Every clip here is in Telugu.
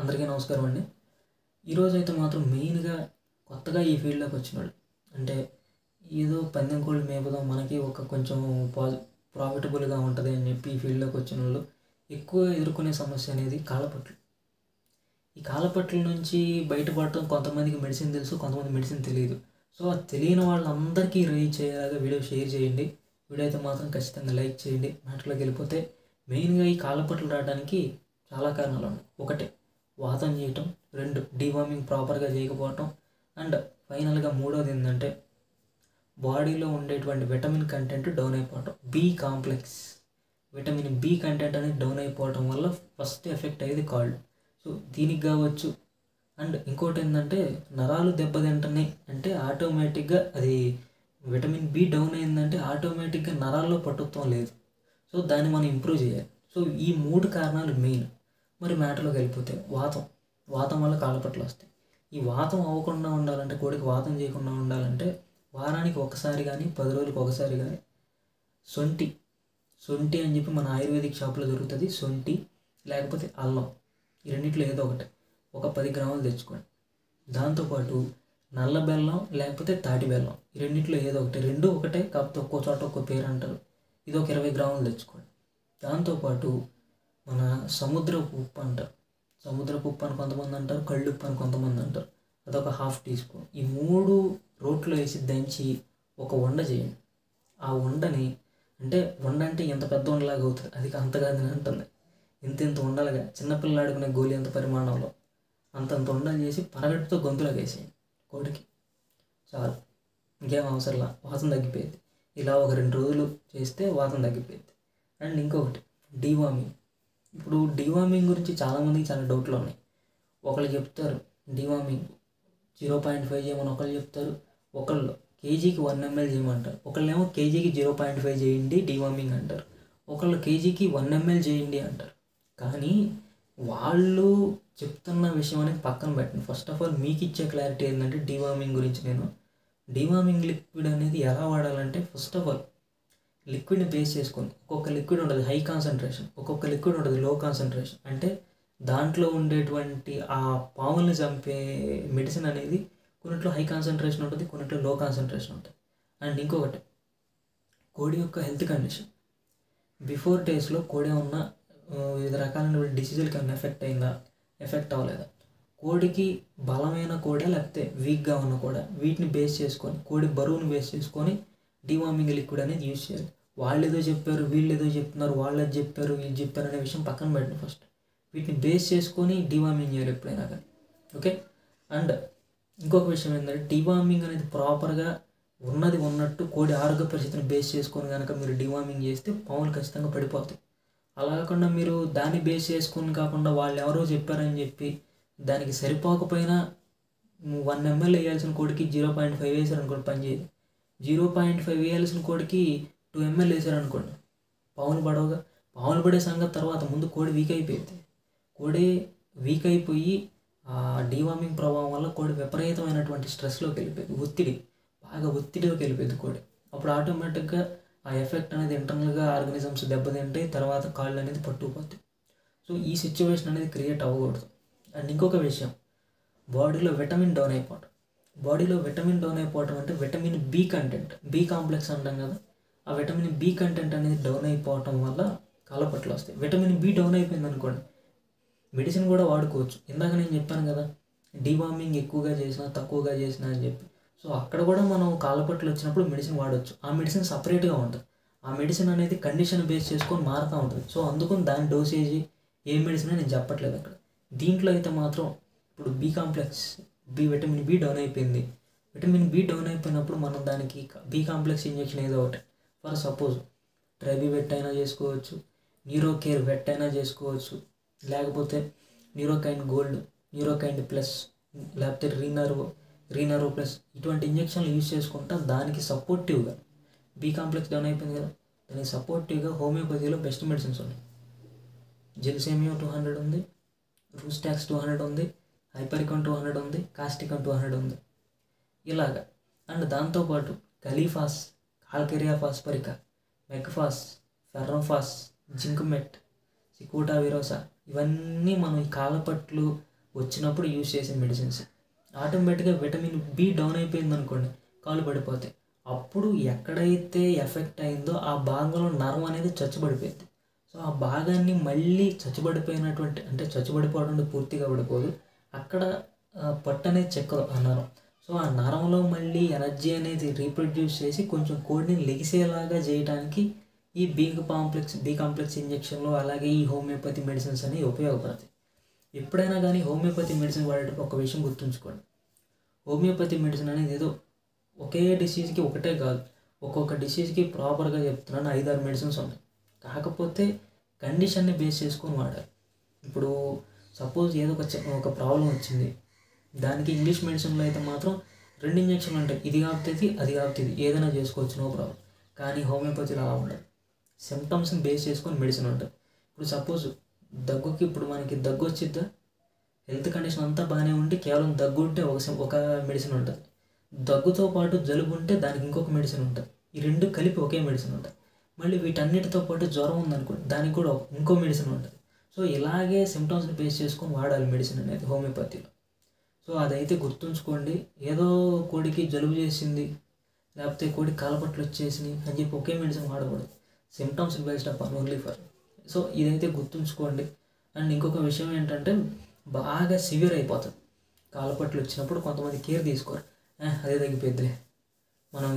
అందరికీ నమస్కారం అండి. ఈరోజైతే మాత్రం మెయిన్‌గా కొత్తగా ఈ ఫీల్డ్‌లోకి వచ్చినోళ్ళు అంటే ఏదో పందెం కోళ్ళు మేపుదాం మనకి ఒక కొంచెం ప్రాఫిటబుల్‌గా ఉంటది అని చెప్పి ఈ ఫీల్డ్‌లోకి వచ్చినోళ్ళు ఎక్కువ ఎదుర్కొనే సమస్య అనేది కాళ్ళపట్లు. ఈ కాళ్ళపట్ల నుంచి బయటపడటం కొంతమందికి మెడిసిన్ తెలుసు, కొంతమంది మెడిసిన్ తెలీదు. సో, ఆ తెలియని వాళ్ళందరికీ రీచ్ అయ్యేలాగా వీడియో షేర్ చేయండి. వీడియో అయితే మాత్రం ఖచ్చితంగా లైక్ చేయండి. మ్యాటర్‌లోకి వెళ్ళిపోతే మెయిన్‌గా ఈ కాళ్ళపట్లు రావడానికి చాలా కారణాలు ఉన్నాయి. ఒకటి వాతం చేయటం, 2 డీవార్మింగ్ ప్రాపర్‌గా చేయకపోవటం అండ్ ఫైనల్‌గా మూడోది ఏందంటే బాడీలో ఉండేటువంటి విటమిన్ కంటెంట్ డౌన్ అయిపోవటం. B complex vitamin B content అనేది డౌన్ అయిపోవటం వల్ల ఫస్ట్ ఎఫెక్ట్ అయ్యేది కాళ్ళు. సో, దీనికి కావచ్చు అండ్ ఇంకోటి ఏంటంటే నరాలు దెబ్బతింటున్నాయి అంటే ఆటోమేటిక్‌గా అది విటమిన్ బి డౌన్ అయిందంటే ఆటోమేటిక్‌గా నరాల్లో పటుత్వం లేదు. సో, దాన్ని మనం ఇంప్రూవ్ చేయాలి. సో, ఈ 3 కారణాలు మెయిన్. మరి మ్యాటర్‌లోకి వెళ్ళిపోతే వాతం వల్ల కాళ్ళపట్లు వస్తాయి. ఈ వాతం అవ్వకుండా ఉండాలంటే కోడికి వాతం చేయకుండా ఉండాలంటే వారానికి ఒకసారి కానీ 10 రోజులకు ఒకసారి కానీ సొంటి అని చెప్పి మన ఆయుర్వేదిక్ షాప్‌లో దొరుకుతుంది. సొంటి లేకపోతే అల్లం ఈ రెండిట్లో ఏదో ఒకటి ఒక 10 గ్రాములు తెచ్చుకోండి. దాంతోపాటు నల్ల బెల్లం లేకపోతే తాటి బెల్లం ఈ రెండిట్లో ఏదో ఒకటి, రెండు ఒకటే కాకపోతే ఒక్కో చోట ఒక్కో పేరు అంటారు. ఇది ఒక 20 గ్రాములు తెచ్చుకోండి. దాంతోపాటు మన సముద్రపు ఉప్పు అంటారు. సముద్రపు ఉప్పు అని కొంతమంది అంటారు, కళ్ళుప్పు అని కొంతమంది అంటారు. అదొక ½ టీ స్పూన్. ఈ 3 రోట్లో వేసి దంచి ఒక ఉండ చేయండి. ఆ ఉండని అంటే ఉండ అంటే ఎంత పెద్ద ఉండలాగా అవుతుంది, అది అంత కాదని అంటుంది. ఇంత ఉండాలిగా చిన్నపిల్లలు ఆడుకునే గోలి అంత పరిమాణంలో అంతంత ఉండలు చేసి పరగట్టుతో గొంతులోకి వేసేయండి కోడికి. చాలు, ఇంకేం అవసరంలా, వాసన తగ్గిపోయింది. ఇలా ఒక 2 రోజులు చేస్తే వాసన తగ్గిపోయింది. అండ్ ఇంకొకటి డీవార్మింగ్. ఇప్పుడు డీవార్మింగ్ గురించి చాలామందికి చాలా డౌట్లు ఉన్నాయి. ఒకళ్ళు చెప్తారు డీవార్మింగ్ 0.5 చేయమని ఒకళ్ళు చెప్తారు, ఒకళ్ళు కేజీకి 1 ml చేయమంటారు, ఒకళ్ళేమో కేజీకి 0.5 చేయండి డీవార్మింగ్ అంటారు, ఒకళ్ళు కేజీకి 1 ml చేయండి అంటారు. కానీ వాళ్ళు చెప్తున్న విషయం అనేది పక్కన పెట్టండి. ఫస్ట్ ఆఫ్ ఆల్ మీకు ఇచ్చే క్లారిటీ ఏంటంటే డీవార్మింగ్ గురించి నేను డీవార్మింగ్ లిక్విడ్ అనేది ఎలా వాడాలంటే ఫస్ట్ ఆఫ్ ఆల్ లిక్విడ్ని బేస్ చేసుకొని ఒక్కొక్క లిక్విడ్ ఉంటుంది హై కాన్సన్ట్రేషన్, ఒక్కొక్క లిక్విడ్ ఉంటుంది లో కాన్సన్ట్రేషన్. అంటే దాంట్లో ఉండేటువంటి ఆ పాముల్ని చంపే మెడిసిన్ అనేది కొన్నిట్లో హై కాన్సన్ట్రేషన్ ఉంటుంది, కొన్నిట్లో లో కాన్సన్ట్రేషన్ ఉంటుంది. అండ్ ఇంకొకటి కోడి యొక్క హెల్త్ కండిషన్. బిఫోర్ డేస్లో కోడి ఉన్న వివిధ రకాలైన డిసీజులకి ఏమైనా ఎఫెక్ట్ అవ్వలేదా, కోడికి బలమైన కోడే లేకపోతే వీక్గా ఉన్న కోడ, వీటిని బేస్ చేసుకొని కోడి బరువుని బేస్ చేసుకొని డీవార్మింగ్ లిక్విడ్ అనేది యూజ్ చేయాలి. వాళ్ళు ఏదో చెప్పారు, వీళ్ళు ఏదో చెప్తున్నారు, వాళ్ళు అది చెప్పారు, వీళ్ళు చెప్పారు అనే విషయం పక్కన పెట్టండి. ఫస్ట్ వీటిని బేస్ చేసుకొని డీవార్మింగ్ చేయాలి ఎప్పుడైనా కానీ. ఓకే. అండ్ ఇంకొక విషయం ఏంటంటే డీవార్మింగ్ అనేది ప్రాపర్గా ఉన్నది ఉన్నట్టు కోడి ఆరోగ్య పరిస్థితిని బేస్ చేసుకొని కనుక మీరు డీవార్మింగ్ చేస్తే పాములు ఖచ్చితంగా పడిపోతాయి. అలా కాకుండా మీరు దాన్ని బేస్ చేసుకొని కాకుండా వాళ్ళు ఎవరో చెప్పారని చెప్పి దానికి సరిపోకపోయినా 1 ml వేయాల్సిన కోడికి 0.5 వేసారనుకోండి పని చేయదు. 0.5 వేయాల్సిన కోడికి 2 ml వేసారనుకోండి పాములు పడే సంగతి తర్వాత. ముందు కోడి వీక్ అయిపోయింది. కోడి వీక్ అయిపోయి ఆ డీవార్మింగ్ ప్రభావం వల్ల కోడి విపరీతమైనటువంటి స్ట్రెస్లోకి వెళ్ళిపోయింది, బాగా ఒత్తిడిలోకి వెళ్ళిపోయింది కోడి. అప్పుడు ఆటోమేటిక్గా ఆ ఎఫెక్ట్ అనేది ఇంటర్నల్గా ఆర్గానిజమ్స్ దెబ్బతింటాయి, తర్వాత కాళ్ళు అనేది పట్టుకుపోతాయి. సో, ఈ సిచ్యువేషన్ అనేది క్రియేట్ అవ్వకూడదు. అండ్ ఇంకొక విషయం బాడీలో విటమిన్ డౌన్ అయిపోవటం. బాడీలో విటమిన్ డౌన్ అయిపోవటం అంటే vitamin B content, B complex అంటాం కదా, ఆ విటమిన్ బి కంటెంట్ అనేది డౌన్ అయిపోవటం వల్ల కాళ్ళపట్లు వస్తాయి. విటమిన్ బి డౌన్ అయిపోయింది అనుకోండి, మెడిసిన్ కూడా వాడుకోవచ్చు. ఇందాక నేను చెప్పాను కదా డీవార్మింగ్ ఎక్కువగా చేసినా తక్కువగా చేసినా అని చెప్పి. సో, అక్కడ కూడా మనం కాళ్ళపట్లు వచ్చినప్పుడు మెడిసిన్ వాడవచ్చు. ఆ మెడిసిన్ సపరేట్గా ఉంటుంది. ఆ మెడిసిన్ అనేది కండిషన్ బేస్ చేసుకొని మారుతూ ఉంటుంది. సో, అందుకని దాని డోసేజీ ఏ మెడిసిన్ నేను చెప్పట్లేదు అక్కడ. దీంట్లో అయితే మాత్రం ఇప్పుడు B complex vitamin B down అయిపోయింది. విటమిన్ బి డౌన్ అయిపోయినప్పుడు మనం దానికి బి కాంప్లెక్స్ ఇంజెక్షన్ ఏదో ఒకటి, ఫర్ సపోజ్ ట్రైబీ వెట్ అయినా చేసుకోవచ్చు, న్యూరోకేర్ వెట్ అయినా చేసుకోవచ్చు, లేకపోతే న్యూరోకైండ్ గోల్డ్, న్యూరోకైండ్ ప్లస్, లేకపోతే రీనర్వ్ ప్లస్, ఇటువంటి ఇంజెక్షన్లు యూజ్ చేసుకుంటా దానికి సపోర్టివ్గా బి కాంప్లెక్స్ డౌన్ అయిపోయింది కదా, దానికి సపోర్టివ్గా హోమియోపతిలో బెస్ట్ మెడిసిన్స్ ఉన్నాయి. జెల్సేమియో 200 ఉంది, రూస్టాక్స్ 200 ఉంది, హైపరికాన్ 200 ఉంది, కాస్టికాన్ 200 ఉంది, ఇలాగా. అండ్ దాంతోపాటు ఖలీఫాస్, కాల్కేరియా ఫాస్పరికా, మెక్ఫాస్, ఫెర్రోఫాస్, జింక్మెట్, సికోటా విరోసా, ఇవన్నీ మనం ఈ కాళ్ళపట్లు వచ్చినప్పుడు యూజ్ చేసే మెడిసిన్స్. ఆటోమేటిక్గా విటమిన్ బి డౌన్ అయిపోయింది అనుకోండి, కాళ్ళు పడిపోతాయి. అప్పుడు ఎక్కడైతే ఎఫెక్ట్ అయిందో ఆ భాగంలో నరం అనేది చచ్చుబడిపోయింది. సో ఆ భాగాన్ని మళ్ళీ చచ్చుబడిపోయినటువంటి, అంటే చచ్చుబడిపోవడం పూర్తిగా పడిపోదు, అక్కడ పట్టు అనేది చెక్కదు ఆ నరం. సో ఆ నరంలో మళ్ళీ ఎనర్జీ అనేది రీప్రొడ్యూస్ చేసి కొంచెం కోడిని లెగిసేలాగా చేయడానికి ఈ బి కాంప్లెక్స్ ఇంజెక్షన్లు, అలాగే ఈ హోమియోపతి మెడిసిన్స్ అనేవి ఉపయోగపడతాయి. ఎప్పుడైనా కానీ హోమియోపతి మెడిసిన్ వాడేటప్పుడు ఒక విషయం గుర్తుంచుకోండి. హోమియోపతి మెడిసిన్ అనేది ఏదో ఒకే డిసీజ్కి ఒకటే కాదు, ఒక్కొక్క డిసీజ్కి ప్రాపర్గా చెప్తున్నాను 5-6 మెడిసిన్స్ ఉన్నాయి. కాకపోతే కండిషన్ని బేస్ చేసుకొని వాడాలి. ఇప్పుడు సపోజ్ ఏదో ఒక ప్రాబ్లం వచ్చింది, దానికి ఇంగ్లీష్ మెడిసిన్లో అయితే మాత్రం 2 ఇంజక్షన్లు ఉంటాయి, ఇది కాపుతుంది అది కాపుతుంది, ఏదైనా చేసుకోవచ్చు, నో ప్రాబ్లం. కానీ హోమియోపతిలో అలా ఉండదు, సిమ్టమ్స్ని బేస్ చేసుకొని మెడిసిన్ ఉంటుంది. ఇప్పుడు సపోజ్ దగ్గుకి, ఇప్పుడు మనకి దగ్గు వచ్చిద్దా, హెల్త్ కండిషన్ అంతా బాగానే ఉండి కేవలం దగ్గు ఉంటే ఒక మెడిసిన్ ఉంటుంది. దగ్గుతో పాటు జలుబు ఉంటే దానికి ఇంకొక మెడిసిన్ ఉంటుంది. ఈ 2 కలిపి ఒకే మెడిసిన్ ఉంటుంది. మళ్ళీ వీటన్నిటితో పాటు జ్వరం ఉందనుకోండి, దానికి కూడా ఇంకో మెడిసిన్ ఉంటుంది. సో ఇలాగే సిమ్టమ్స్ని బేస్ చేసుకొని వాడాలి మెడిసిన్ అనేది హోమియోపతిలో. సో అదైతే గుర్తుంచుకోండి. ఏదో కోడికి జలుబు చేసింది, లేకపోతే కోడికి కాలపట్లు వచ్చేసినాయి అని చెప్పి ఒకే మెడిసిన్ వాడకూడదు. Symptoms based up only for. So ఇదైతే గుర్తుంచుకోండి. అండ్ ఇంకొక విషయం ఏంటంటే, బాగా సివియర్ అయిపోతుంది కాలపట్లు వచ్చినప్పుడు కొంతమంది కేర్ తీసుకోరు. అదే తగ్గిపోద్దిలే, మనం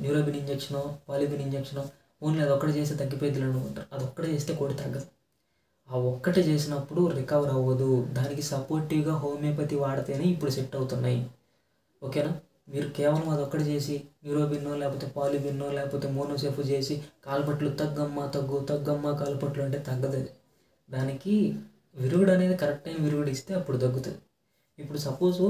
న్యూరోబిన్ ఇంజెక్షను, పాలిబిన్ ఇంజెక్షను ఓన్లీ అదొక్కటి చేస్తే తగ్గిపోద్దిలే అనుకుంటారు. అదొక్కటే చేస్తే కోడి తగ్గదు. ఆ ఒక్కటి చేసినప్పుడు రికవర్ అవ్వదు. దానికి సపోర్టివ్గా హోమియోపతి వాడితేనే ఇప్పుడు సెట్ అవుతున్నాయి. ఓకేనా? మీరు కేవలం అదొక్కటి చేసి న్యూరోబిన్నో లేకపోతే పాలిబిన్నో లేకపోతే మోనోసెఫ్ చేసి కాలుపట్లు తగ్గమ్మ కాలుపట్లు అంటే తగ్గదు. దానికి విరుగుడు అనేది కరెక్ట్ టైం విరుగుడు ఇస్తే అప్పుడు తగ్గుతుంది. ఇప్పుడు సపోజు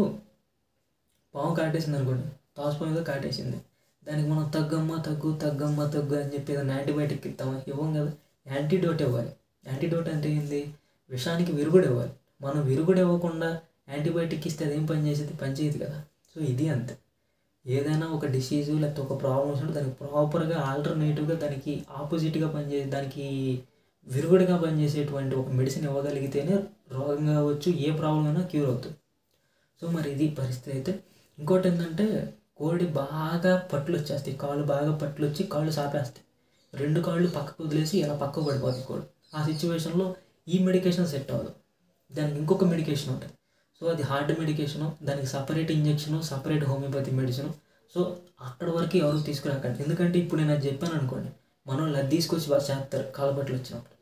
పాము కాటేసింది అనుకోండి, తాసుపాము మీద కాటేసింది, దానికి మనం తగ్గమ్మ అని చెప్పి ఏదైనా యాంటీబయాటిక్ ఇస్తామా? ఇవ్వం కదా. యాంటీడోట్ ఇవ్వాలి. యాంటీడోట్ అంటే ఏంది? విషానికి విరుగుడు ఇవ్వాలి. మనం విరుగుడు ఇవ్వకుండా యాంటీబయాటిక్ ఇస్తే అదేం పనిచేయదు కదా. సో ఇది అంతే. ఏదైనా ఒక డిసీజు లేకపోతే ఒక ప్రాబ్లం వచ్చినప్పుడు దానికి ప్రాపర్గా ఆల్టర్నేటివ్గా దానికి ఆపోజిట్గా దానికి విరుగుడుగా పనిచేసేటువంటి ఒక మెడిసిన్ ఇవ్వగలిగితేనే రోగం కావచ్చు, ఏ ప్రాబ్లం అయినా క్యూర్ అవుతుంది. సో మరి ఇది పరిస్థితి. అయితే ఇంకోటి ఏంటంటే, కోడి బాగా పట్లు వచ్చేస్తాయి, కాళ్ళు బాగా పట్లు వచ్చి కాళ్ళు సాపేస్తాయి, 2 కాళ్ళు పక్కకు వదిలేసి ఇలా పక్కకు పడిపోతాయి కోడి. ఆ సిచ్యువేషన్లో ఈ మెడికేషన్ సెట్ అవ్వదు, దానికి ఇంకొక మెడికేషన్ ఉంటుంది. సో అది హార్డ్ మెడికేషను, దానికి separate injection, separate homeopathy medicine. So అక్కడ వరకు ఎవరు తీసుకురాకండి. ఎందుకంటే ఇప్పుడు నేను అది చెప్పాను అనుకోండి, మనం అది తీసుకొచ్చి బాగా చేస్తారు కాళ్ళపట్లు వచ్చినప్పుడు.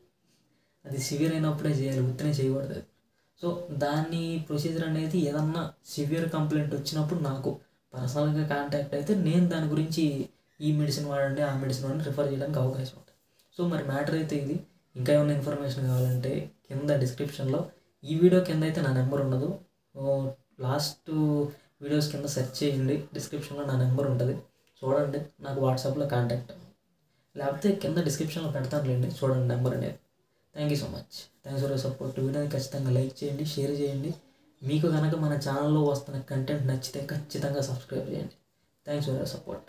అది సివియర్ అయినప్పుడే చేయాలి, ఉత్తనే చేయకూడదు. సో దాన్ని ప్రొసీజర్ అనేది ఏదన్నా సివియర్ కంప్లైంట్ వచ్చినప్పుడు నాకు పర్సనల్గా కాంటాక్ట్ అయితే నేను దాని గురించి ఈ మెడిసిన్ వాడండి, ఆ మెడిసిన్ వాడండి రిఫర్ చేయడానికి అవకాశం ఉంటుంది. సో మరి మ్యాటర్ అయితే ఇది. ఇంకా ఏమైనా ఇన్ఫర్మేషన్ కావాలంటే కింద డిస్క్రిప్షన్లో, ఈ వీడియో కింద అయితే నా నెంబర్ ఉండదు, లాస్ట్ వీడియోస్ కింద సెర్చ్ చేయండి, డిస్క్రిప్షన్లో నా నెంబర్ ఉంటుంది, చూడండి, నాకు వాట్సాప్లో కాంటాక్ట్. లేకపోతే కింద డిస్క్రిప్షన్లో పెడతానులేండి, చూడండి నెంబర్ అనేది. Thank you so much. Thanks for your support. వీడియోని ఖచ్చితంగా లైక్ చేయండి, షేర్ చేయండి. మీకు కనుక మన ఛానల్లో వస్తున్న కంటెంట్ నచ్చితే ఖచ్చితంగా సబ్స్క్రైబ్ చేయండి. Thanks for your support.